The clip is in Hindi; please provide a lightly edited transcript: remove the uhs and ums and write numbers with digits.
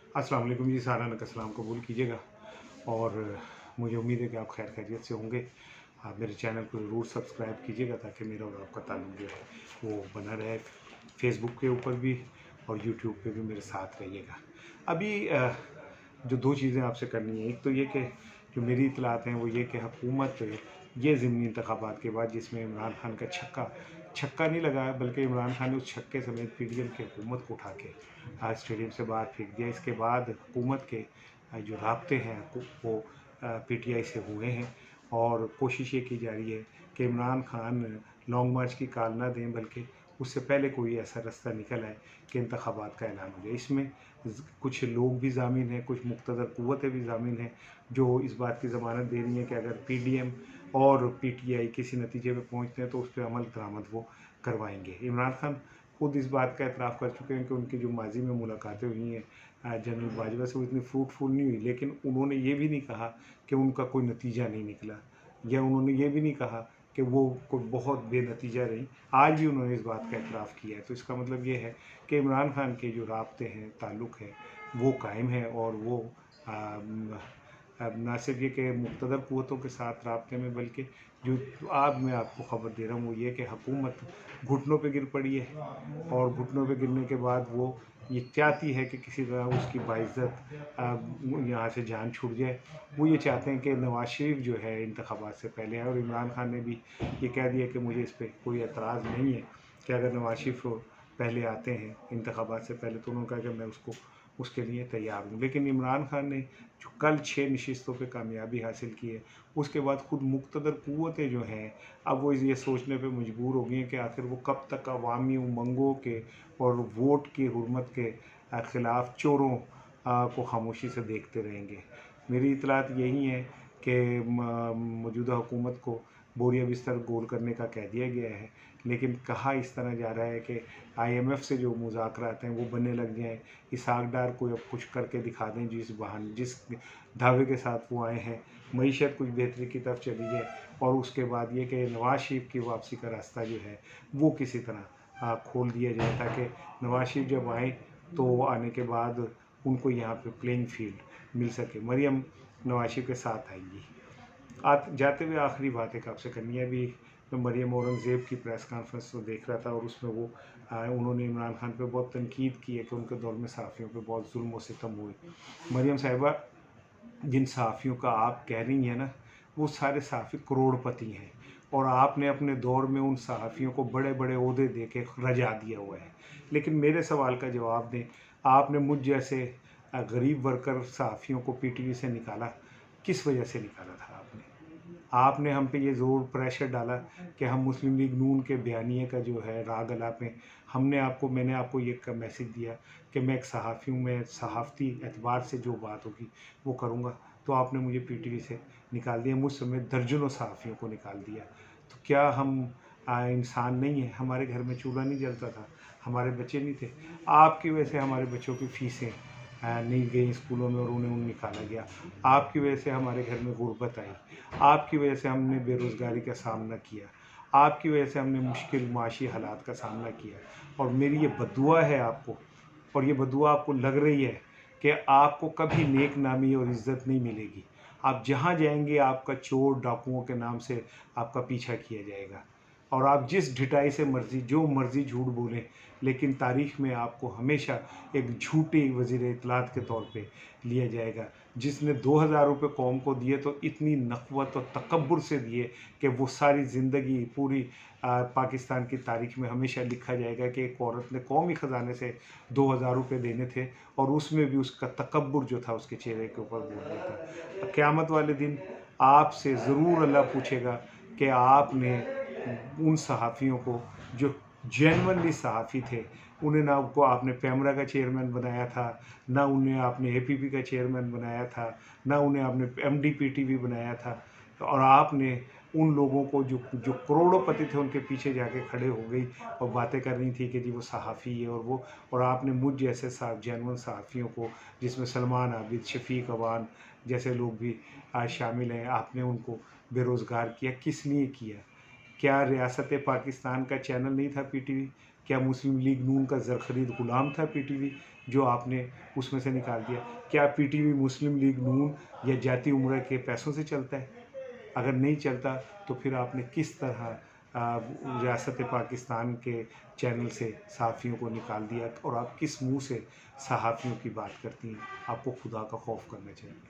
अस्सलाम वालेकुम जी, सारा नक सलाम कबूल कीजिएगा। और मुझे उम्मीद है कि आप खैर खैरियत से होंगे। आप मेरे चैनल को ज़रूर सब्सक्राइब कीजिएगा ताकि मेरा और आपका ताल्लुक जो है वो बना रहे। फेसबुक के ऊपर भी और यूट्यूब पे भी मेरे साथ रहिएगा। अभी जो दो चीज़ें आपसे करनी है, एक तो ये कि जो मेरी इतलात हैं वो ये कि हुकूमत ये ज़िमनी इंतखाबात के बाद जिसमें इमरान खान का छक्का छक्का नहीं लगाया, बल्कि इमरान खान ने उस छक्के समेत पीडीएम की हुकूमत को उठा के आज स्टेडियम से बाहर फेंक दिया। इसके बाद हुकूमत के जो राब्ते हैं वो पीटीआई से हुए हैं और कोशिश ये की जा रही है कि इमरान खान लॉन्ग मार्च की काल ना दें, बल्कि उससे पहले कोई ऐसा रास्ता निकल आए कि इंतखाबात का ऐलान हो जाए। इसमें कुछ लोग भी ज़ामिन हैं, कुछ मुक़्तदर क़ुव्वतें भी ज़ामिन हैं जो इस बात की ज़मानत दे रही हैं कि अगर पीडीएम और पीटीआई किसी नतीजे पे पहुंचते हैं तो उस पर अमल दरामद वो करवाएंगे। इमरान खान खुद इस बात का एतराफ़ कर चुके हैं कि उनकी जो माजी में मुलाकातें हुई हैं जनरल बाजवा से वो इतनी फ्रूटफुल नहीं हुई, लेकिन उन्होंने ये भी नहीं कहा कि उनका कोई नतीजा नहीं निकला, या उन्होंने ये भी नहीं कहा कि वो कोई बहुत बेनतीजा रही। आज भी उन्होंने इस बात का एतराफ़ किया है। तो इसका मतलब ये है कि इमरान खान के जो राब्ते हैं, ताल्लुक़ है, वो कायम है और वो अब ना सिर्फ ये कि मुक़्तदर क़ुव्वतों के साथ राब्ते में, बल्कि जो आज मैं आपको ख़बर दे रहा हूँ वो ये कि हुकूमत घुटनों पे गिर पड़ी है और घुटनों पे गिरने के बाद वो ये चाहती है कि किसी तरह उसकी बाइज़्ज़त यहाँ से जान छूट जाए। वो ये चाहते हैं कि नवाज़ शरीफ जो है इंतखाबात से पहले आए, और इमरान खान ने भी ये कह दिया कि मुझे इस पर कोई एतराज़ नहीं है कि अगर नवाज़ शरीफ पहले आते हैं इंतखाबात से पहले, तो उन्होंने कहा कि मैं उसके लिए तैयार हूँ। लेकिन इमरान खान ने जो कल 6 नशिस्तों पे कामयाबी हासिल की है, उसके बाद खुद मुक़्तदर क़ुव्वतें जो हैं अब वो ये सोचने पे मजबूर हो गई हैं कि आखिर वो कब तक अवामी उमंगों के और वोट की हुर्मत के ख़िलाफ़ चोरों को खामोशी से देखते रहेंगे। मेरी इतलात यही है कि मौजूदा हुकूमत को बोरिया बिस्तर गोल करने का कह दिया गया है, लेकिन कहा इस तरह जा रहा है कि आईएमएफ से जो मुज़ाकरात हैं वो बनने लग जाएँ, इसहाक डार को अब कुछ करके दिखा दें जिस दावे के साथ वो आए हैं, मईशत कुछ बेहतरी की तरफ चली जाए, और उसके बाद ये कि नवाज़ शरीफ की वापसी का रास्ता जो है वो किसी तरह खोल दिया जाए, ताकि नवाज़ शरीफ जब आएँ तो आने के बाद उनको यहाँ पे प्लेइंग फील्ड मिल सके। मरियम नवाज़ शरीफ के साथ आएंगी। जाते हुए आखिरी बात एक आपसे करनी है। अभी मैं मरियम औरंगज़ेब की प्रेस कॉन्फ्रेंस को देख रहा था और उसमें वो उन्होंने इमरान खान पे बहुत तनकीद की है कि उनके दौर में सहाफ़ियों पे बहुत जुल्म व सितम हुए। मरियम साहिबा, जिन सहाफ़ियों का आप कह रही हैं ना, वो सारे सहाफ़ी करोड़पति हैं और आपने अपने दौर में उन सहाफ़ियों को बड़े बड़े ओहदे दे के रजा दिया हुआ है। लेकिन मेरे सवाल का जवाब दें, आपने मुझ जैसे गरीब वर्कर सहाफ़ियों को पीटीवी से निकाला, किस वजह से निकाला था आपने? आपने हम पे ये ज़ोर प्रेशर डाला कि हम मुस्लिम लीग नून के बयानिए का जो है राग अलापें। मैंने आपको ये मैसेज दिया कि मैं एक सहाफ़ी हूँ, मैं सहाफ़ती एतबार से जो बात होगी वो करूँगा, तो आपने मुझे पीटीवी से निकाल दिया, मुझ समेत दर्जनों सहाफ़ियों को निकाल दिया। तो क्या हम इंसान नहीं हैं? हमारे घर में चूल्हा नहीं जलता था, हमारे बच्चे नहीं थे? आपकी वजह से हमारे बच्चों की फ़ीसें नहीं गई स्कूलों में और उन्हें निकाला गया। आपकी वजह से हमारे घर में गुर्बत आई, आपकी वजह से हमने बेरोज़गारी का सामना किया, आपकी वजह से हमने मुश्किल माशी हालात का सामना किया, और मेरी ये बद्दुआ है आपको, और ये बद्दुआ आपको लग रही है कि आपको कभी नेक नामी और इज़्ज़त नहीं मिलेगी। आप जहाँ जाएंगे आपका चोर डाकुओं के नाम से आपका पीछा किया जाएगा, और आप जिस ढिठाई से मर्ज़ी जो मर्ज़ी झूठ बोलें, लेकिन तारीख़ में आपको हमेशा एक झूठे वज़ीर इत्तलात के तौर पे लिया जाएगा, जिसने 2000 रुपये कौम को दिए तो इतनी नक़्वत और तकब्बुर से दिए कि वो सारी ज़िंदगी पूरी पाकिस्तान की तारीख़ में हमेशा लिखा जाएगा कि एक औरत ने कौमी ख़जाने से 2000 रुपये देने थे, और उसमें भी उसका तकब्बुर जो था उसके चेहरे के ऊपर बोल दिया था। क़यामत वाले दिन आपसे ज़रूर अल्लाह पूछेगा कि आपने उन सहाफ़ियों को जो जेन्युइनली सहाफ़ी थे, उन्हें ना को आपने पैमरा का चेयरमैन बनाया था, ना उन्हें आपने एपीपी का चेयरमैन बनाया था, ना उन्हें आपने एमडीपीटीवी बनाया था, और आपने उन लोगों को जो करोड़ोंपति थे उनके पीछे जाके खड़े हो गई और बातें कर रही थी कि जी वो सहाफ़ी है और वो, और आपने मुझ जैसे जेन्युइन सहाफ़ियों को, जिसमें सलमान आबिद, शफ़ीक अवान जैसे लोग भी आज शामिल हैं, आपने उनको बेरोज़गार किया। किस लिए किया? क्या रियासत पाकिस्तान का चैनल नहीं था पीटीवी? क्या मुस्लिम लीग नून का ज़रख़रीद ग़ुलाम था पीटीवी जो आपने उसमें से निकाल दिया? क्या पीटीवी मुस्लिम लीग नून या जाती उम्र के पैसों से चलता है? अगर नहीं चलता तो फिर आपने किस तरह रियासत पाकिस्तान के चैनल से सहाफ़ियों को निकाल दिया और आप किस मुँह से सहाफ़ियों की बात करती हैं? आपको खुदा का खौफ करना चाहिए।